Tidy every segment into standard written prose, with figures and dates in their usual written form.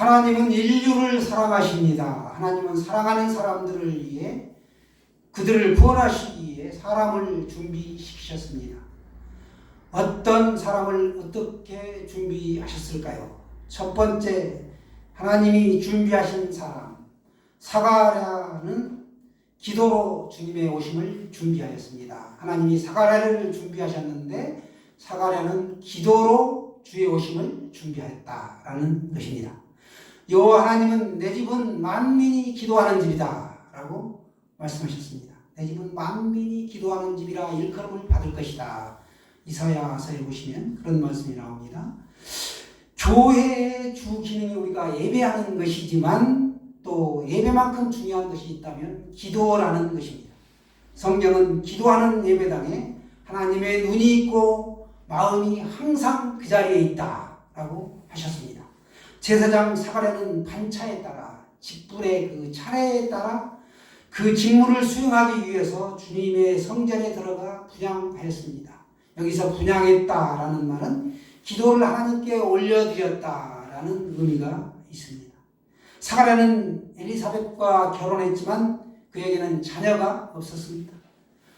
하나님은 인류를 사랑하십니다. 하나님은 사랑하는 사람들을 위해 그들을 구원하시기 위해 사람을 준비시키셨습니다. 어떤 사람을 어떻게 준비하셨을까요? 첫 번째, 하나님이 준비하신 사람, 사가랴는 기도로 주님의 오심을 준비하였습니다. 하나님이 사가랴를 준비하셨는데 사가랴는 기도로 주의 오심을 준비하였다라는 것입니다. 여호와 하나님은 내 집은 만민이 기도하는 집이다 라고 말씀하셨습니다. 내 집은 만민이 기도하는 집이라 일컬음을 받을 것이다. 이사야서에 보시면 그런 말씀이 나옵니다. 교회의 주 기능이 우리가 예배하는 것이지만 또 예배만큼 중요한 것이 있다면 기도라는 것입니다. 성경은 기도하는 예배당에 하나님의 눈이 있고 마음이 항상 그 자리에 있다라고 하셨습니다. 제사장 사가랴는 반차에 따라 직분의 그 차례에 따라 그 직무를 수행하기 위해서 주님의 성전에 들어가 분향하였습니다. 여기서 분향했다라는 말은 기도를 하나님께 올려드렸다라는 의미가 있습니다. 사가랴는 엘리사벳과 결혼했지만 그에게는 자녀가 없었습니다.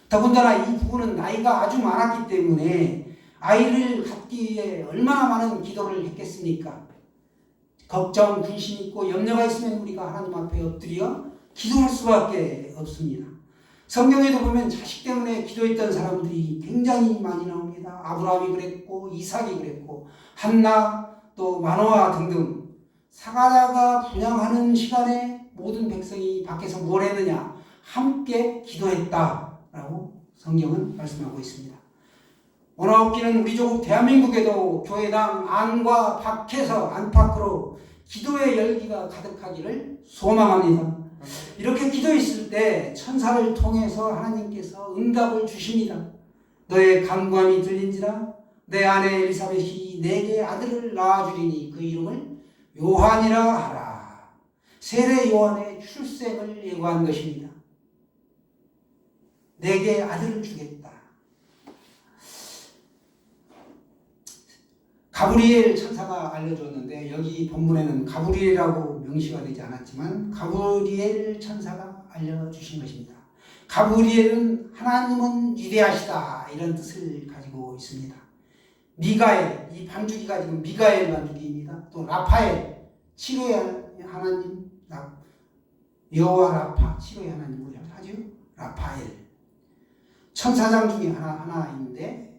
더군다나 이 부부는 나이가 아주 많았기 때문에 아이를 갖기 위해 얼마나 많은 기도를 했겠습니까? 걱정, 근심 있고 염려가 있으면 우리가 하나님 앞에 엎드려 기도할 수밖에 없습니다. 성경에도 보면 자식 때문에 기도했던 사람들이 굉장히 많이 나옵니다. 아브라함이 그랬고 이삭이 그랬고 한나 또 마노아 등등. 사가랴가 분향하는 시간에 모든 백성이 밖에서 뭘 했느냐? 함께 기도했다라고 성경은 말씀하고 있습니다. 원화없기는 우리 조국 대한민국에도 교회당 안과 밖에서 안팎으로 기도의 열기가 가득하기를 소망합니다. 이렇게 기도했을 때 천사를 통해서 하나님께서 응답을 주십니다. 너의 간구함이 들린지라 내 아내 엘리사벳이 내게 아들을 낳아주리니 그 이름을 요한이라 하라. 세례 요한의 출생을 예고한 것입니다. 내게 아들을 주겠다. 가브리엘 천사가 알려줬는데 여기 본문에는 가브리엘이라고 명시가 되지 않았지만 가브리엘 천사가 알려주신 것입니다. 가브리엘은 하나님은 위대하시다 이런 뜻을 가지고 있습니다. 미가엘, 이 반주기가 지금 미가엘 반주기입니다. 또 라파엘, 치료의 하나님, 여호와 라파, 치료의 하나님으로 하죠. 라파엘. 천사장 중에 하나인데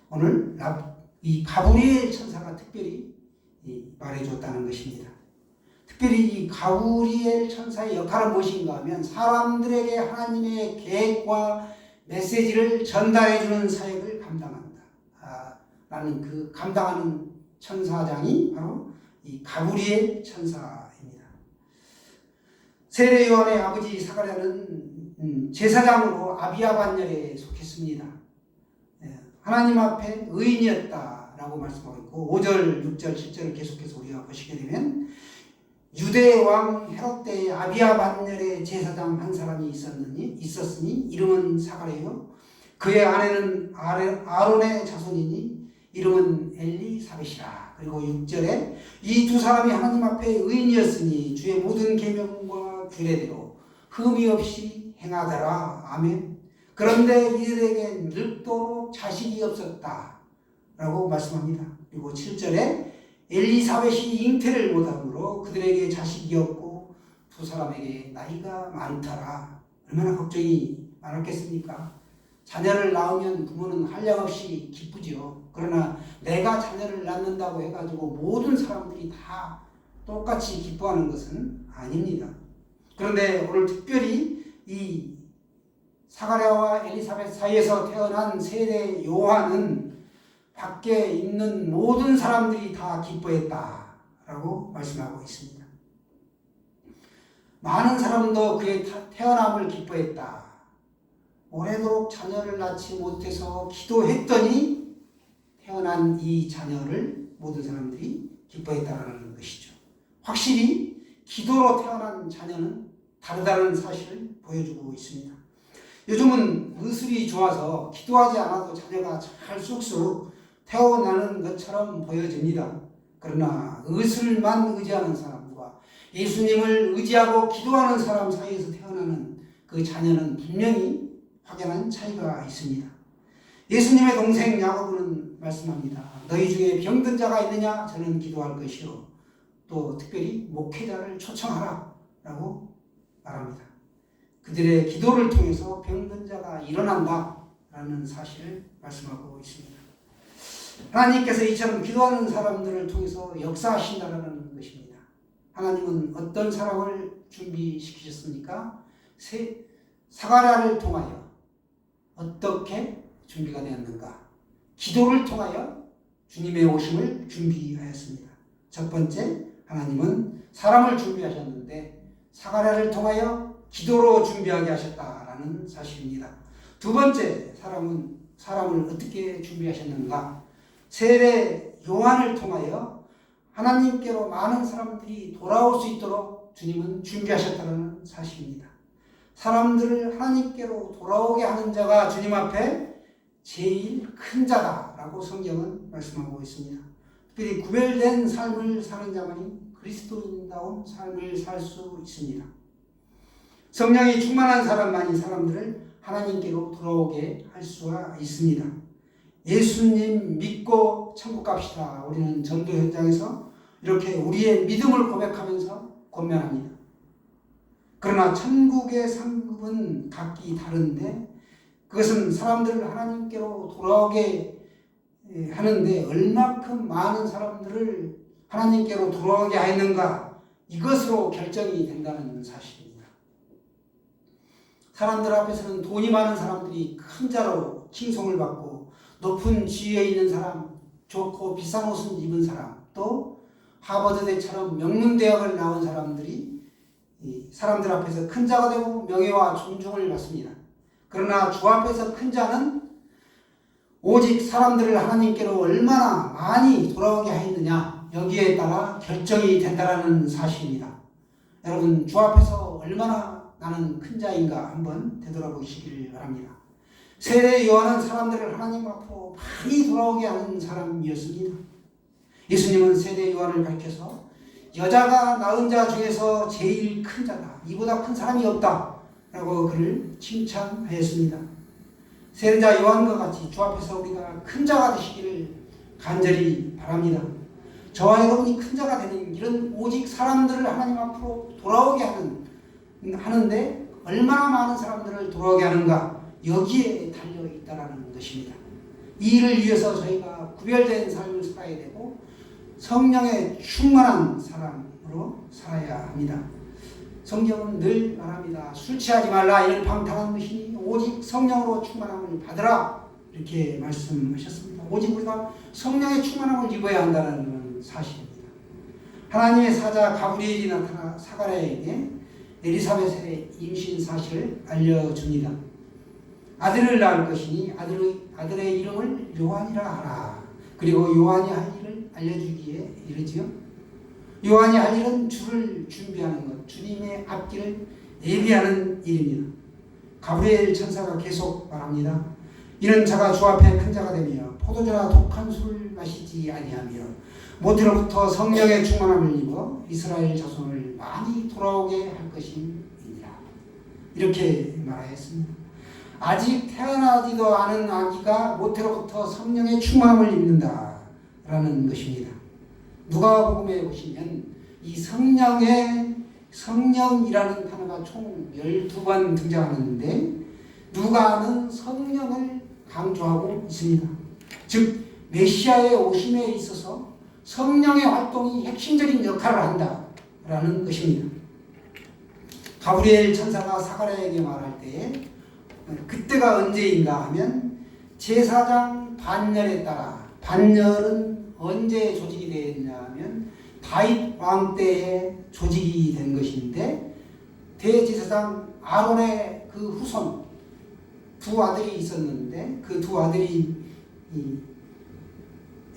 오늘 이 가브리엘 천사가 특별히 말해줬다는 것입니다. 특별히 이 가브리엘 천사의 역할은 무엇인가 하면 사람들에게 하나님의 계획과 메시지를 전달해주는 사역을 감당한다. 라는 그 감당하는 천사장이 바로 이 가브리엘 천사입니다. 세례 요한의 아버지 사가랴는 제사장으로 아비야 반열에 속했습니다. 하나님 앞에 의인이었다라고 말씀하고 있고 5절, 6절, 7절을 계속해서 우리가 보시게 되면 유대 왕 헤롯 때에 아비야 반열에 제사장 한 사람이 있었으니 이름은 사가랴요 그의 아내는 아론의 자손이니 이름은 엘리사벳이라. 그리고 6절에 이 두 사람이 하나님 앞에 의인이었으니 주의 모든 계명과 규례대로 흠이 없이 행하더라. 아멘. 그런데 이들에게 늙도록 자식이 없었다 라고 말씀합니다. 그리고 7절에 엘리사벳이 잉태를 못하므로 그들에게 자식이 없고 두 사람에게 나이가 많더라. 얼마나 걱정이 많았겠습니까? 자녀를 낳으면 부모는 한량없이 기쁘지요. 그러나 내가 자녀를 낳는다고 해가지고 모든 사람들이 다 똑같이 기뻐하는 것은 아닙니다. 그런데 오늘 특별히 이 사가랴와 엘리사벳 사이에서 태어난 세례 요한은 밖에 있는 모든 사람들이 다 기뻐했다라고 말씀하고 있습니다. 많은 사람도 그의 태어남을 기뻐했다. 오래도록 자녀를 낳지 못해서 기도했더니 태어난 이 자녀를 모든 사람들이 기뻐했다는 것이죠. 확실히 기도로 태어난 자녀는 다르다는 사실을 보여주고 있습니다. 요즘은 의술이 좋아서 기도하지 않아도 자녀가 잘 쑥쑥 태어나는 것처럼 보여집니다. 그러나 그것을만 의지하는 사람과 예수님을 의지하고 기도하는 사람 사이에서 태어나는 그 자녀는 분명히 확연한 차이가 있습니다. 예수님의 동생 야고보는 말씀합니다. 너희 중에 병든 자가 있느냐? 저는 기도할 것이요. 또 특별히 목회자를 초청하라 라고 말합니다. 그들의 기도를 통해서 병든 자가 일어난다 라는 사실을 말씀하고 있습니다. 하나님께서 이처럼 기도하는 사람들을 통해서 역사하신다는 것입니다. 하나님은 어떤 사람을 준비시키셨습니까? 사가랴를 통하여 어떻게 준비가 되었는가? 기도를 통하여 주님의 오심을 준비하였습니다. 첫 번째, 하나님은 사람을 준비하셨는데 사가랴를 통하여 기도로 준비하게 하셨다라는 사실입니다. 두 번째, 사람을 어떻게 준비하셨는가? 세례 요한을 통하여 하나님께로 많은 사람들이 돌아올 수 있도록 주님은 준비하셨다는 사실입니다. 사람들을 하나님께로 돌아오게 하는 자가 주님 앞에 제일 큰 자다라고 성경은 말씀하고 있습니다. 특별히 구별된 삶을 사는 자만이 그리스도인다운 삶을 살 수 있습니다. 성령이 충만한 사람만이 사람들을 하나님께로 돌아오게 할 수가 있습니다. 예수님 믿고 천국 갑시다. 우리는 전도 현장에서 이렇게 우리의 믿음을 고백하면서 권면합니다. 그러나 천국의 상급은 각기 다른데 그것은 사람들을 하나님께로 돌아오게 하는데 얼마큼 많은 사람들을 하나님께로 돌아오게 하였는가, 이것으로 결정이 된다는 사실입니다. 사람들 앞에서는 돈이 많은 사람들이 큰 자로 칭송을 받고 높은 지위에 있는 사람, 좋고 비싼 옷을 입은 사람, 또 하버드대처럼 명문대학을 나온 사람들이 사람들 앞에서 큰 자가 되고 명예와 존중을 받습니다. 그러나 주 앞에서 큰 자는 오직 사람들을 하나님께로 얼마나 많이 돌아오게 하였느냐, 여기에 따라 결정이 된다는 사실입니다. 여러분, 주 앞에서 얼마나 나는 큰 자인가 한번 되돌아보시길 바랍니다. 세례 요한은 사람들을 하나님 앞으로 많이 돌아오게 하는 사람이었습니다. 예수님은 세례 요한을 가르쳐서 여자가 낳은 자 중에서 제일 큰 자다, 이보다 큰 사람이 없다 라고 그를 칭찬하였습니다. 세례자 요한과 같이 주 앞에서 우리가 큰 자가 되시기를 간절히 바랍니다. 저와 여러분이 큰 자가 되는 길은 오직 사람들을 하나님 앞으로 돌아오게 하는데 얼마나 많은 사람들을 돌아오게 하는가, 여기에 달려 있다는 것입니다. 이 일을 위해서 저희가 구별된 삶을 살아야 되고 성령에 충만한 사람으로 살아야 합니다. 성경은 늘 말합니다. 술 취하지 말라, 이는 방탕한 것이니 오직 성령으로 충만함을 받으라, 이렇게 말씀하셨습니다. 오직 우리가 성령의 충만함을 입어야 한다는 사실입니다. 하나님의 사자 가브리엘이 나타나 사가랴에게 엘리사벳의 임신 사실을 알려줍니다. 아들을 낳을 것이니 아들의 이름을 요한이라 하라. 그리고 요한이 할 일을 알려주기에 이르지요. 요한이 할 일은 주를 준비하는 것, 주님의 앞길을 예비하는 일입니다. 가브리엘 천사가 계속 말합니다. 이는 자가 주 앞에 큰 자가 되며 포도주나 독한 술을 마시지 아니하며 모태로부터 성령의 충만함을 입어 이스라엘 자손을 많이 돌아오게 할 것임이니라. 이렇게 말하였습니다. 아직 태어나지도 않은 아기가 모태로부터 성령의 충만함을 입는다라는 것입니다. 누가복음에 보시면 이 성령이라는 단어가 총 12번 등장하는데 누가는 성령을 강조하고 있습니다. 즉 메시아의 오심에 있어서 성령의 활동이 핵심적인 역할을 한다라는 것입니다. 가브리엘 천사가 사가랴에게 말할 때에 그때가 언제인가 하면 제사장 반열에 따라, 반열은 언제 조직이 되었냐 하면 다윗 왕 때에 조직이 된 것인데, 대제사장 아론의 그 후손 두 아들이 있었는데 그 두 아들이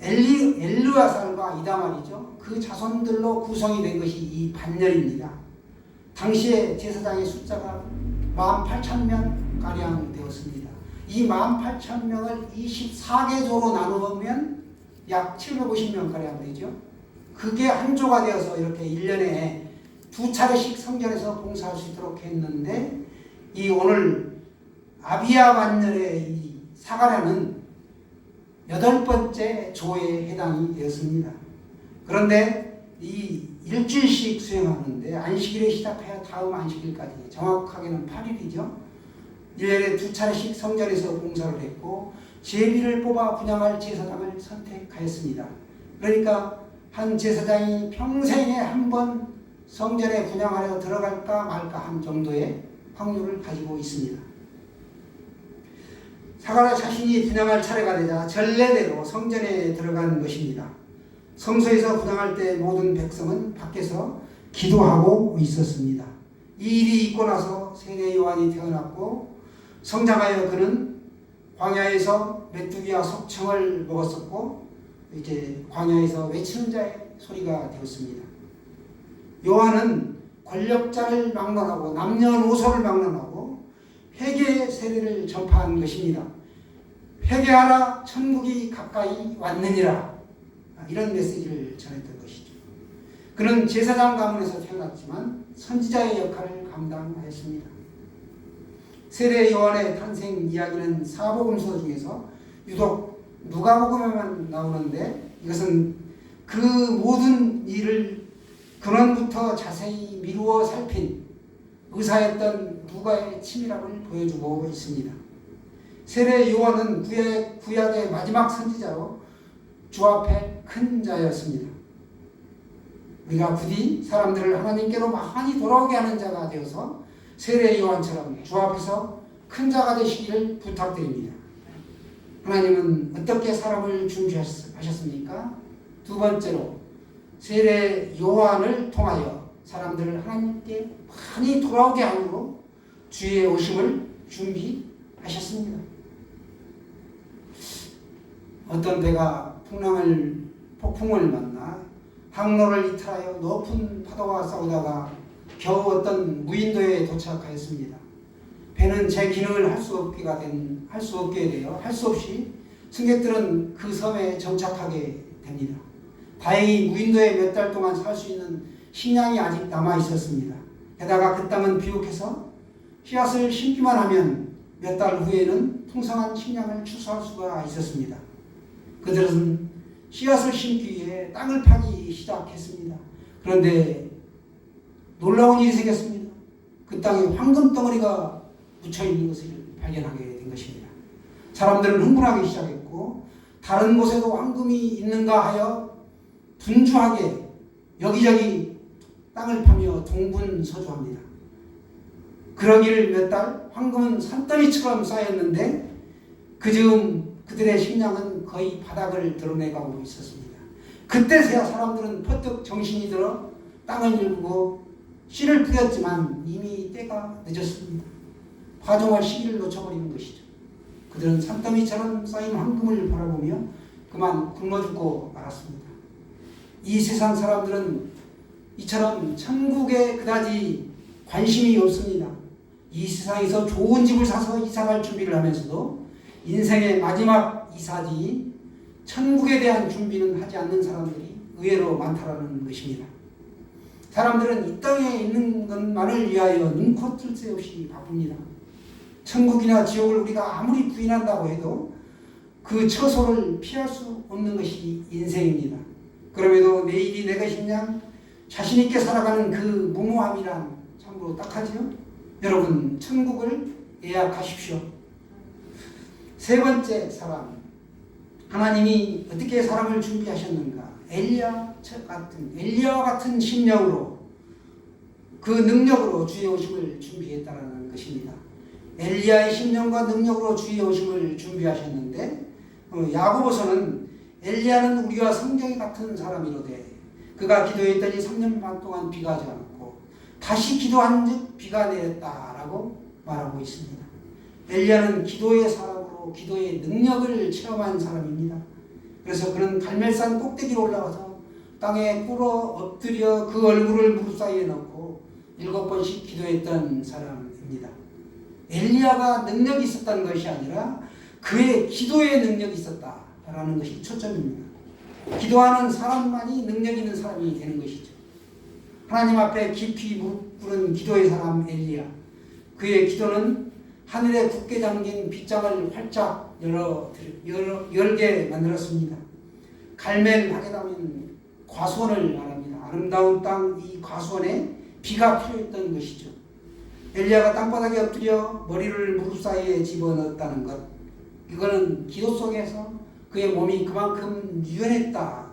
엘르아살과 이다말이죠. 그 자손들로 구성이 된 것이 이 반열입니다. 당시에 제사장의 숫자가 18,000명 되었습니다. 이 18,000명을 24개조로 나누면 약 750명가량 되죠. 그게 한조가 되어서 이렇게 1년에 2차례씩 성전에서 봉사할 수 있도록 했는데, 이 오늘 아비야 만년의 이 사가랴는 8번째 조에 해당이 되었습니다. 그런데 이 일주일씩 수행하는데 안식일에 시작해야 다음 안식일까지, 정확하게는 8일이죠. 1년에 2차례씩 성전에서 봉사를 했고 제비를 뽑아 분양할 제사장을 선택하였습니다. 그러니까 한 제사장이 평생에 한 번 성전에 분양하려 들어갈까 말까 한 정도의 확률을 가지고 있습니다. 사가랴 자신이 분양할 차례가 되자 전례대로 성전에 들어간 것입니다. 성소에서 분양할 때 모든 백성은 밖에서 기도하고 있었습니다. 이 일이 있고 나서 세례 요한이 태어났고 성장하여 그는 광야에서 메뚜기와 석청을 먹었었고 이제 광야에서 외치는 자의 소리가 되었습니다. 요한은 권력자를 막론하고 남녀노소를 막론하고 회개 세례를 전파한 것입니다. 회개하라, 천국이 가까이 왔느니라, 이런 메시지를 전했던 것이죠. 그는 제사장 가문에서 태어났지만 선지자의 역할을 감당하였습니다. 세례 요한의 탄생 이야기는 사복음서 중에서 유독 누가복음에만 나오는데, 이것은 그 모든 일을 근원부터 자세히 미루어 살핀 의사였던 누가의 치밀함을 보여주고 있습니다. 세례 요한은 구약의 마지막 선지자로 주 앞에 큰 자였습니다. 우리가 부디 사람들을 하나님께로 많이 돌아오게 하는 자가 되어서 세례 요한처럼 주 앞에서 큰 자가 되시기를 부탁드립니다. 하나님은 어떻게 사람을 준비하셨습니까? 두 번째로 세례 요한을 통하여 사람들을 하나님께 많이 돌아오게 함으로 주의 오심을 준비하셨습니다. 어떤 배가 폭풍을 만나 항로를 이탈하여 높은 파도와 싸우다가 겨우 어떤 무인도에 도착하였습니다. 배는 제 기능을 할 수 없게 되어 할 수 없이 승객들은 그 섬에 정착하게 됩니다. 다행히 무인도에 몇 달 동안 살 수 있는 식량이 아직 남아 있었습니다. 게다가 그 땅은 비옥해서 씨앗을 심기만 하면 몇 달 후에는 풍성한 식량을 추수할 수가 있었습니다. 그들은 씨앗을 심기 위해 땅을 파기 시작했습니다. 그런데 놀라운 일이 생겼습니다. 그 땅에 황금 덩어리가 묻혀있는 것을 발견하게 된 것입니다. 사람들은 흥분하기 시작했고 다른 곳에도 황금이 있는가 하여 분주하게 여기저기 땅을 파며 동분서주합니다. 그러기를 몇 달 황금은 산더미처럼 쌓였는데 그 즈음 그들의 식량은 거의 바닥을 드러내가고 있었습니다. 그때서야 사람들은 퍼뜩 정신이 들어 땅을 일구고 씨를 뿌렸지만 이미 때가 늦었습니다. 파종할 시기를 놓쳐버리는 것이죠. 그들은 산더미처럼 쌓인 황금을 바라보며 그만 굶어 죽고 말았습니다. 이 세상 사람들은 이처럼 천국에 그다지 관심이 없습니다. 이 세상에서 좋은 집을 사서 이사갈 준비를 하면서도 인생의 마지막 이사지인 천국에 대한 준비는 하지 않는 사람들이 의외로 많다라는 것입니다. 사람들은 이 땅에 있는 것만을 위하여 눈코 뜰 새 없이 바쁩니다. 천국이나 지옥을 우리가 아무리 부인한다고 해도 그 처소를 피할 수 없는 것이 인생입니다. 그럼에도 내일이 내 것이냐 자신 있게 살아가는 그 무모함이란 참으로 딱하지요. 여러분 천국을 예약하십시오. 세 번째 사람, 하나님이 어떻게 사람을 준비하셨는가? 엘리야와 같은 심령으로 그 능력으로 주의 오심을 준비했다는 것입니다. 엘리야의 심령과 능력으로 주의 오심을 준비하셨는데 야고보서는 엘리야는 우리와 성경이 같은 사람이로되 그가 기도했더니 3년 반 동안 비가 하지 않았고 다시 기도한 즉 비가 내렸다라고 말하고 있습니다. 엘리야는 기도의 사람으로 기도의 능력을 체험한 사람입니다. 그래서 그는 갈멜산 꼭대기로 올라가서 땅에 꿇어 엎드려 그 얼굴을 무릎 사이에 넣고 7번씩 기도했던 사람입니다. 엘리야가 능력이 있었다는 것이 아니라 그의 기도의 능력이 있었다라는 것이 초점입니다. 기도하는 사람만이 능력 있는 사람이 되는 것이죠. 하나님 앞에 깊이 무릎 꿇은 기도의 사람 엘리야. 그의 기도는 하늘에 굳게 잠긴 빗장을 활짝 열게 만들었습니다. 갈멜 마게다는 과수원을 말합니다. 아름다운 땅 이 과수원에 비가 필요했던 것이죠. 엘리야가 땅바닥에 엎드려 머리를 무릎 사이에 집어넣었다는 것, 이거는 기도 속에서 그의 몸이 그만큼 유연했다,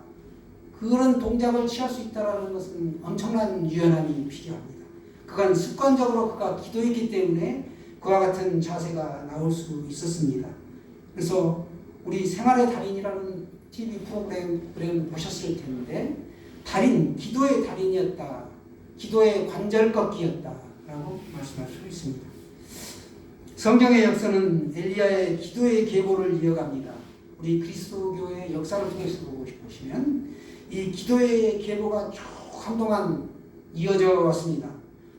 그런 동작을 취할 수 있다는 것은 엄청난 유연함이 필요합니다. 그건 습관적으로 그가 기도했기 때문에 그와 같은 자세가 나올 수 있었습니다. 그래서 우리 생활의 달인이라는 TV 프로그램 보셨을 텐데, 달인, 기도의 달인이었다, 기도의 관절 꺾기였다 라고 말씀할 수 있습니다. 성경의 역사는 엘리야의 기도의 계보를 이어갑니다. 우리 그리스도교의 역사를 통해서 보고 싶으시면 이 기도의 계보가 쭉 한동안 이어져 왔습니다.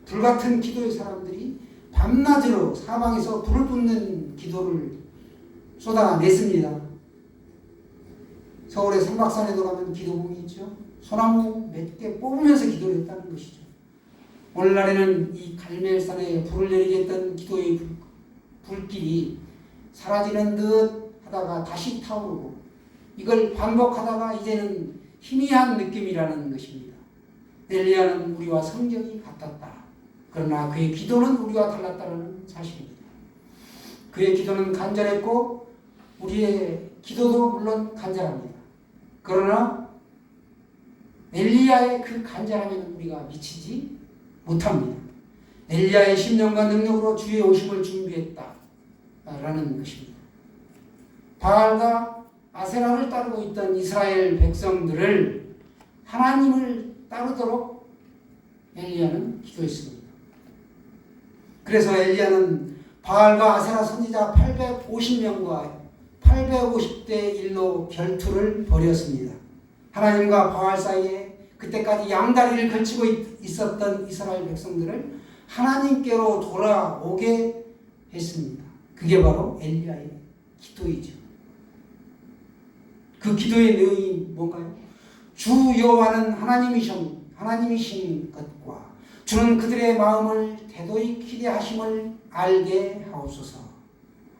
불같은 기도의 사람들이 밤낮으로 사방에서 불을 뿜는 기도를 쏟아냈습니다. 서울의 삼박산에도 가면 기도봉이 있죠. 소나무 몇 개 뽑으면서 기도를 했다는 것이죠. 오늘날에는 이 갈멜산에 불을 내리게 했던 기도의 불길이 사라지는 듯 하다가 다시 타오르고, 이걸 반복하다가 이제는 희미한 느낌이라는 것입니다. 엘리야는 우리와 성격이 같았다. 그러나 그의 기도는 우리와 달랐다는 사실입니다. 그의 기도는 간절했고 우리의 기도도 물론 간절합니다. 그러나 엘리야의 그 간절함에는 우리가 미치지 못합니다. 엘리야의 심령과 능력으로 주의 오심을 준비했다라는 것입니다. 바알과 아세라를 따르고 있던 이스라엘 백성들을 하나님을 따르도록 엘리야는 기도했습니다. 그래서 엘리야는 바알과 아세라 선지자 850명과 850대 1로 결투를 벌였습니다. 하나님과 바알 사이에 그때까지 양다리를 걸치고 있었던 이스라엘 백성들을 하나님께로 돌아오게 했습니다. 그게 바로 엘리야의 기도이죠. 그 기도의 내용이 뭔가요? 주 여호와는 하나님이신 것과 주는 그들의 마음을 되돌이키게 하심을 알게 하옵소서.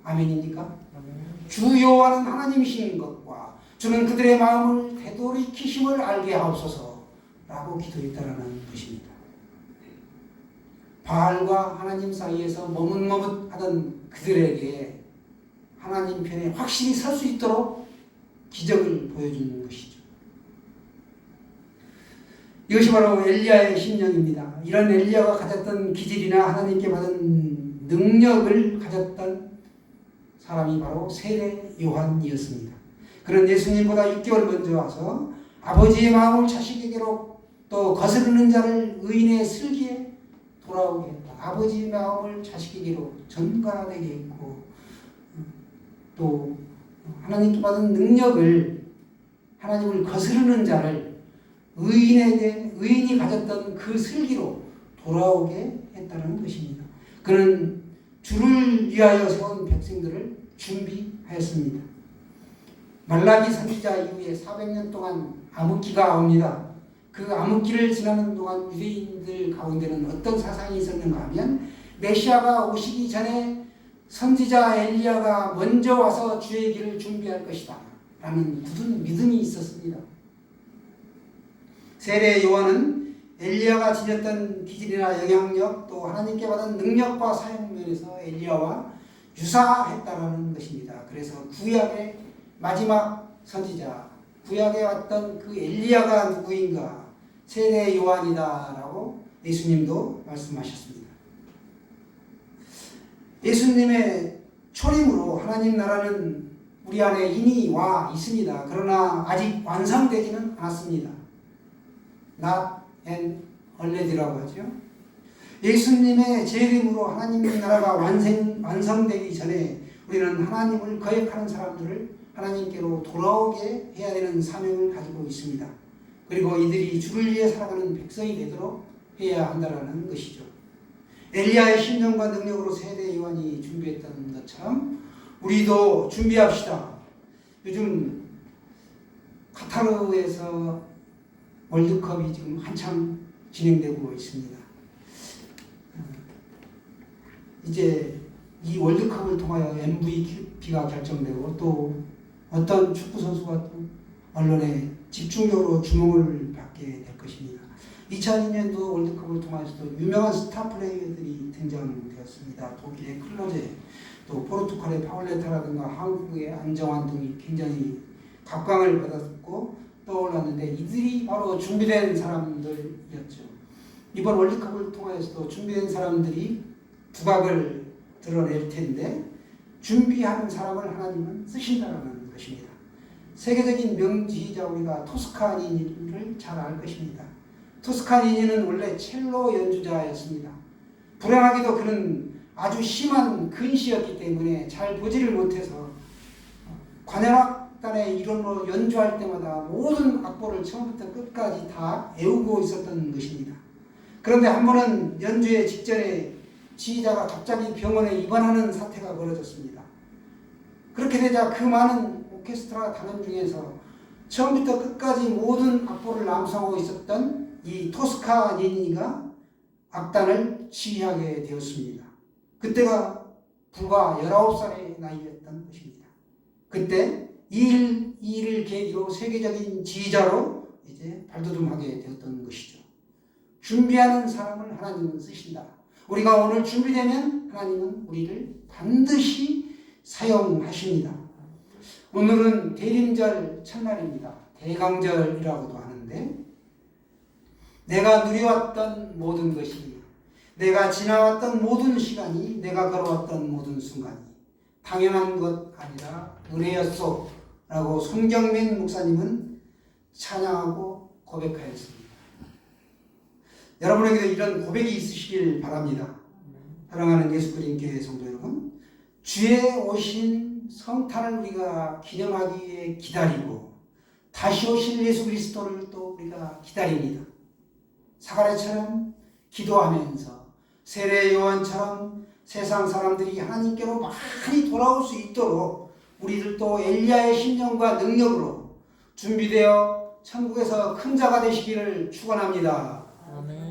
아멘입니까? 주 여호와는 하나님이신 것과 주는 그들의 마음을 되돌이키심을 알게 하옵소서 라고 기도했다라는 것입니다. 바알과 하나님 사이에서 머뭇머뭇하던 그들에게 하나님 편에 확실히 설 수 있도록 기적을 보여주는 것이죠. 이것이 바로 엘리야의 심령입니다. 이런 엘리야가 가졌던 기질이나 하나님께 받은 능력을 가졌던 사람이 바로 세례 요한이었습니다. 그는 예수님보다 6개월 먼저 와서 아버지의 마음을 자식에게로, 또 거스르는 자를 의인의 슬기에 돌아오게 했다. 아버지의 마음을 자식에게로 전가되게 했고, 또 하나님께 받은 능력을, 하나님을 거스르는 자를 의인이 가졌던 그 슬기로 돌아오게 했다는 것입니다. 그는 주를 위하여 세운 백성들을 준비하였습니다. 말라기 선지자 이후에 400년 동안 암흑기가 옵니다. 그 암흑기를 지나는 동안 유대인들 가운데는 어떤 사상이 있었는가 하면, 메시아가 오시기 전에 선지자 엘리야가 먼저 와서 주의 길을 준비할 것이다 라는 굳은 믿음이 있었습니다. 세례 요한은 엘리야가 지녔던 기질이나 영향력, 또 하나님께 받은 능력과 사용 면에서 엘리야와 유사했다라는 것입니다. 그래서 구약의 마지막 선지자, 구약에 왔던 그 엘리야가 누구인가? 세례 요한이다라고 예수님도 말씀하셨습니다. 예수님의 초림으로 하나님 나라는 우리 안에 이미 와 있습니다. 그러나 아직 완성되지는 않았습니다. Not and already라고 하죠. 예수님의 재림으로 하나님 나라가 완성되기 전에 우리는 하나님을 거역하는 사람들을 하나님께로 돌아오게 해야 되는 사명을 가지고 있습니다. 그리고 이들이 주를 위해 살아가는 백성이 되도록 해야 한다는 것이죠. 엘리야의 심령과 능력으로 세례 요한이 준비했던 것처럼 우리도 준비합시다. 요즘 카타르에서 월드컵이 지금 한참 진행되고 있습니다. 이제 이 월드컵을 통하여 MVP가 결정되고 또 어떤 축구 선수가 또 언론에 집중적으로 주목을 받게 될 것입니다. 2002년도 월드컵을 통해서도 유명한 스타 플레이어들이 등장되었습니다. 독일의 클로제, 또 포르투갈의 파울레타라든가 한국의 안정환 등이 굉장히 각광을 받았고 떠올랐는데 이들이 바로 준비된 사람들이었죠. 이번 월드컵을 통해서도 준비된 사람들이 두각을 드러낼 텐데 준비하는 사람을 하나님은 쓰신다는 것입니다. 세계적인 명지휘자 우리가 토스카니니를 잘 알 것입니다. 토스카니니는 원래 첼로 연주자였습니다. 불행하게도 그는 아주 심한 근시였기 때문에 잘 보지를 못해서 관현악단의 일원으로 연주할 때마다 모든 악보를 처음부터 끝까지 다 외우고 있었던 것입니다. 그런데 한 번은 연주의 직전에 지휘자가 갑자기 병원에 입원하는 사태가 벌어졌습니다. 그렇게 되자 그 많은 오케스트라 단원 중에서 처음부터 끝까지 모든 악보를 암송하고 있었던 이 토스카니니가 악단을 지휘하게 되었습니다. 그때가 불과 19살의 나이였던 것입니다. 그때 이 일을 계기로 세계적인 지휘자로 이제 발돋움하게 되었던 것이죠. 준비하는 사람을 하나님은 쓰신다. 우리가 오늘 준비되면 하나님은 우리를 반드시 사용하십니다. 오늘은 대림절 첫날입니다. 대강절이라고도 하는데 내가 누려왔던 모든 것이, 내가 지나왔던 모든 시간이, 내가 걸어왔던 모든 순간이 당연한 것 아니라 은혜였소 라고 손경민 목사님은 찬양하고 고백하였습니다. 여러분에게도 이런 고백이 있으시길 바랍니다. 사랑하는 예수그림교회 성도 여러분, 주의 오신 성탄을 우리가 기념하기 위해 기다리고 다시 오실 예수 그리스도를 또 우리가 기다립니다. 사가랴처럼 기도하면서 세례 요한처럼 세상 사람들이 하나님께로 많이 돌아올 수 있도록 우리들도 엘리야의 심령과 능력으로 준비되어 천국에서 큰 자가 되시기를 축원합니다. 아멘.